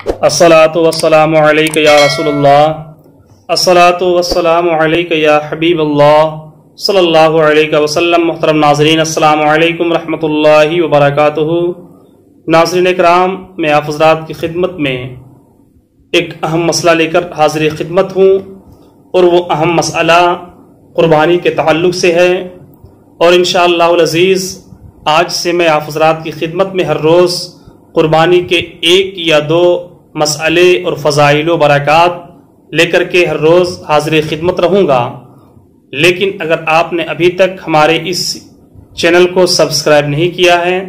अस्सलातु वस्सलामु अलैका या रसूलल्लाह, अस्सलातु वस्सलामु अलैका या हबीबल्लाह सल्लल्लाहु अलैहि वसल्लम। मुहतरम नाज़रीन, अस्सलामु अलैकुम रहमतुल्लाहि व बरकातुहू। नाज़रीन इकराम, मैं आप हज़रात की खिदमत में एक अहम मसला लेकर हाज़िर खिदमत हूँ और वो अहम मसला क़ुरबानी के ताल्लुक़ से है। और इंशाअल्लाहुल अज़ीज़ आज से मैं आप हज़रात की खिदमत में हर रोज़ क़ुरबानी के एक या दो मसले और फ़ज़ाइल व बरक़ात लेकर के हर रोज़ हाज़िर खिदमत रहूँगा। लेकिन अगर आपने अभी तक हमारे इस चैनल को सब्सक्राइब नहीं किया है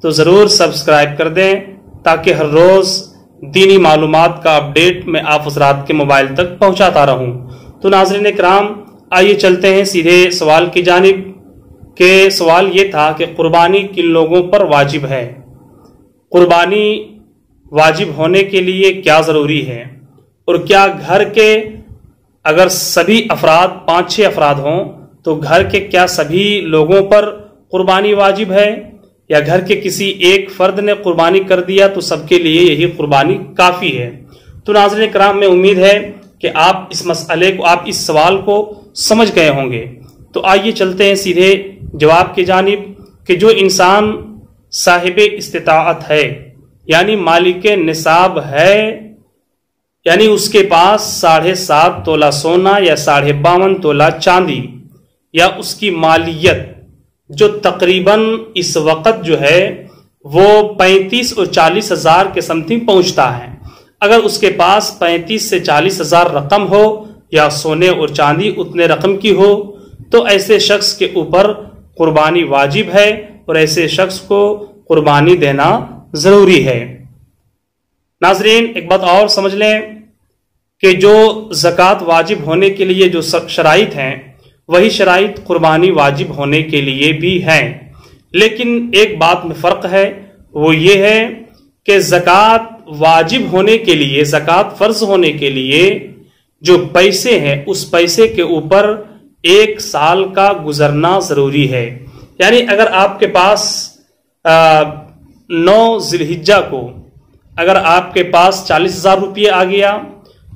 तो ज़रूर सब्सक्राइब कर दें, ताकि हर रोज़ दीनी मालूमात का अपडेट मैं आप हज़रात के मोबाइल तक पहुँचाता रहूँ। तो नाज़रीन इकराम, आइए चलते हैं सीधे सवाल की जानिब। के सवाल ये था कि क़ुरबानी किन लोगों पर वाजिब है, क़ुरबानी वाजिब होने के लिए क्या ज़रूरी है, और क्या घर के अगर सभी अफराद 5-6 अफराद हों तो घर के क्या सभी लोगों पर क़ुरबानी वाजिब है, या घर के किसी एक फ़र्द ने क़ुरबानी कर दिया तो सबके लिए यही क़ुरबानी काफ़ी है। तो नाज़रीन किराम, मैं उम्मीद है कि आप इस मसले को, आप इस सवाल को समझ गए होंगे। तो आइए चलते हैं सीधे जवाब की जानिब कि जो इंसान साहिब इस्तिताअत है, यानी मालिक निसाब है, यानी उसके पास 7.5 तोला सोना या 52.5 तोला चांदी, या उसकी मालियत जो तकरीबन इस वक्त जो है वो 35 और 40 हज़ार के समथिंग पहुंचता है। अगर उसके पास 35 से 40 हज़ार रकम हो या सोने और चांदी उतने रकम की हो तो ऐसे शख्स के ऊपर क़ुरबानी वाजिब है और ऐसे शख्स को क़ुरबानी देना ज़रूरी है। नाज़रीन, एक बात और समझ लें कि जो ज़कात वाजिब होने के लिए जो शराइत हैं वही शराइत क़ुरबानी वाजिब होने के लिए भी हैं। लेकिन एक बात में फ़र्क है, वो ये है कि ज़कात वाजिब होने के लिए, ज़कात फ़र्ज़ होने के लिए जो पैसे हैं उस पैसे के ऊपर 1 साल का गुजरना ज़रूरी है। यानी अगर आपके पास 9 ज़िलहिज्जा को अगर आपके पास 40,000 रुपये आ गया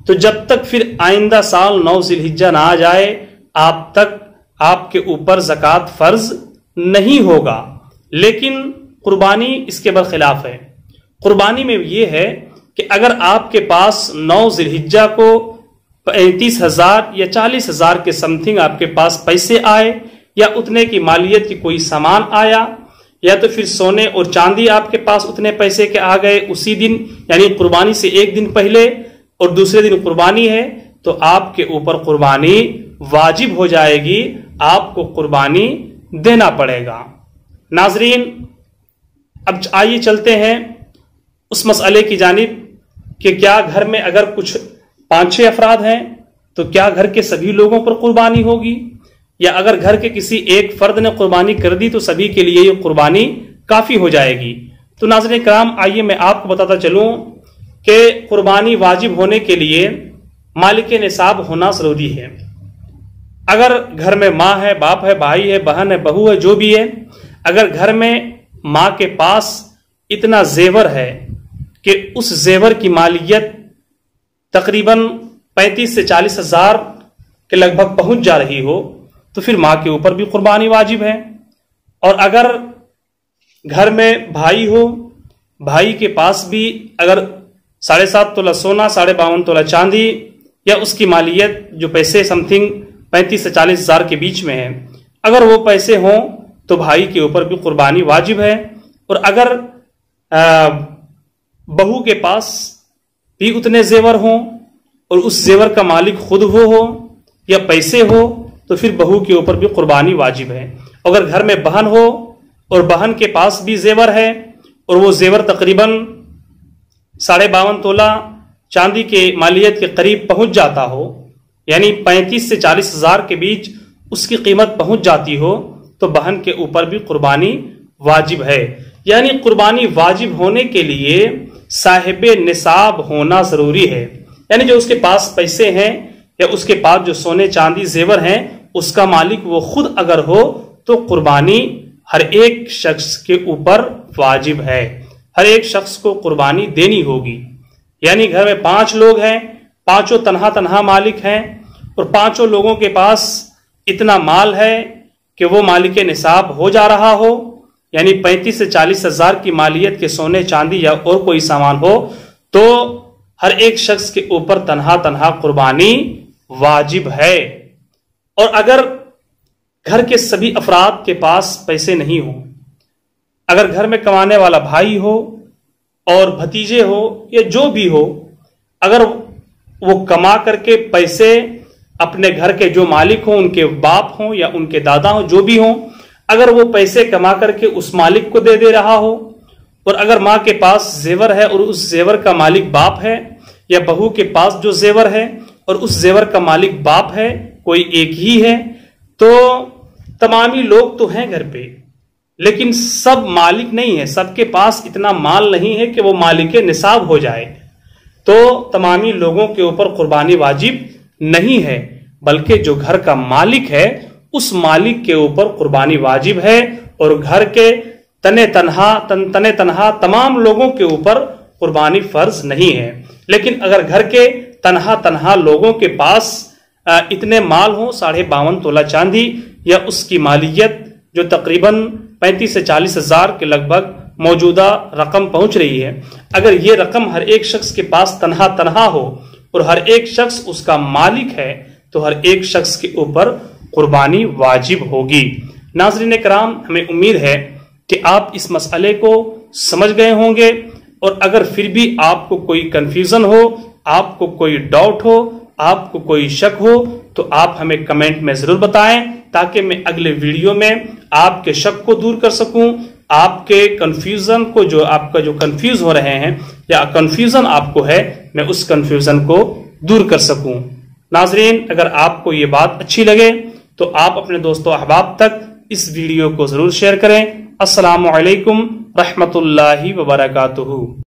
तो जब तक फिर आइंदा साल 9 ज़िलहिज्जा ना आ जाए आप तक आपके ऊपर ज़कात फ़र्ज नहीं होगा। लेकिन क़ुरबानी इसके बरखिलाफ है। क़ुरबानी में ये है कि अगर आपके पास 9 ज़िलहिज्जा को 35,000 या 40,000 के समथिंग आपके पास पैसे आए, या उतने की मालियत की कोई सामान आया, या तो फिर सोने और चांदी आपके पास उतने पैसे के आ गए उसी दिन, यानी क़ुरबानी से एक दिन पहले और दूसरे दिन क़ुरबानी है, तो आपके ऊपर क़ुरबानी वाजिब हो जाएगी, आपको क़ुरबानी देना पड़ेगा। नाज़रीन, अब आइए चलते हैं उस मसले की जानिब कि क्या घर में अगर कुछ 5-6 अफराद हैं तो क्या घर के सभी लोगों पर क़ुरबानी होगी, या अगर घर के किसी एक फ़र्द ने क़ुरबानी कर दी तो सभी के लिए ये क़ुरबानी काफ़ी हो जाएगी। तो नाज़रीन किराम, आइए मैं आपको बताता चलूँ कि क़ुरबानी वाजिब होने के लिए मालिक निसाब होना ज़रूरी है। अगर घर में माँ है, बाप है, भाई है, बहन है, बहू है, जो भी है, अगर घर में माँ के पास इतना जेवर है कि उस जेवर की मालियत तकरीबन 35 से 40 हज़ार के लगभग पहुंच जा रही हो तो फिर माँ के ऊपर भी क़ुरबानी वाजिब है। और अगर घर में भाई हो, भाई के पास भी अगर 7.5 तोला सोना, 52.5 तोला चांदी, या उसकी मालियत जो पैसे समथिंग 35 से 40 हज़ार के बीच में है, अगर वो पैसे हों तो भाई के ऊपर भी क़ुरबानी वाजिब है। और अगर बहू के पास भी उतने जेवर हों और उस जेवर का मालिक खुद वो हो या पैसे हो तो फिर बहू के ऊपर भी क़ुरबानी वाजिब है। अगर घर में बहन हो और बहन के पास भी जेवर है और वो जेवर तकरीबन 52.5 तोला चांदी के मालियत के करीब पहुंच जाता हो, यानी 35 से 40 हज़ार के बीच उसकी कीमत पहुंच जाती हो, तो बहन के ऊपर भी क़ुरबानी वाजिब है। यानी क़ुरबानी वाजिब होने के लिए साहिब निसाब होना ज़रूरी है, यानी जो उसके पास पैसे हैं या उसके पास जो सोने चांदी जेवर हैं उसका मालिक वो खुद अगर हो तो क़ुरबानी हर एक शख्स के ऊपर वाजिब है, हर एक शख्स को क़ुरबानी देनी होगी। یعنی گھر میں 5 لوگ ہیں، 5 تنہا تنہا مالک ہیں، اور 5 لوگوں کے پاس اتنا مال ہے کہ وہ مالک نصاب ہو جا رہا ہو، یعنی 35 سے 40 ہزار کی مالیت کے سونے چاندی یا اور کوئی سامان ہو، تو ہر ایک شخص کے اوپر تنہا تنہا قربانی واجب ہے۔ اور اگر گھر کے سبھی افراد کے پاس پیسے نہیں ہوں، اگر گھر میں کمانے والا بھائی ہو اور بھتیجے ہو یا جو بھی ہو، اگر وہ کما کر کے پیسے اپنے گھر کے جو مالک ہوں، ان کے باپ ہوں یا ان کے دادا ہوں، جو بھی ہوں، اگر وہ پیسے کما کر کے اس مالک کو دے رہا ہو، اور اگر ماں کے پاس زیور ہے اور اس زیور کا مالک باپ ہے، یا بہو کے پاس جو زیور ہے اور اس زیور کا مالک باپ ہے، کوئی ایک ہی ہے، تو تمامی لوگ تو ہیں گھر پہ، لیکن سب مالک نہیں ہے، سب کے پاس اتنا مال نہیں ہے کہ وہ مالک نصاب ہو جائے، تو تمامی لوگوں کے اوپر قربانی واجب نہیں ہے، بلکہ جو گھر کا مالک ہے اس مالک کے اوپر قربانی واجب ہے، اور گھر کے تنے تنہا تمام لوگوں کے اوپر قربانی فرض نہیں ہے۔ لیکن اگر گھر کے تنہا لوگوں کے پاس اتنے مال ہوں، 52.5 تولہ چاندی یا اس کی مالیت جو تقریباً 35 سے 40 ہزار کے لگ بھگ موجودہ رقم پہنچ رہی ہے، اگر یہ رقم ہر ایک شخص کے پاس تنہا ہو اور ہر ایک شخص اس کا مالک ہے، تو ہر ایک شخص کے اوپر قربانی واجب ہوگی۔ ناظرین کرام، ہمیں امید ہے کہ آپ اس مسئلے کو سمجھ گئے ہوں گے، اور اگر پھر بھی آپ کو کوئی کنفیوژن ہو، آپ کو کوئی ڈاؤٹ ہو، آپ کو کوئی شک ہو، تو آپ ہمیں کمنٹ میں ضرور بتائیں، تاکہ میں اگلے ویڈیو میں آپ کے شک کو دور کر سکوں، آپ کے کنفیوژن کو، جو آپ کا جو کنفیوز ہو رہے ہیں یا کنفیوژن آپ کو ہے، میں اس کنفیوژن کو دور کر سکوں۔ ناظرین، اگر آپ کو یہ بات اچھی لگے تو آپ اپنے دوستوں احباب تک اس ویڈیو کو ضرور شیئر کریں۔ السلام علیکم رحمت اللہ وبرکاتہ۔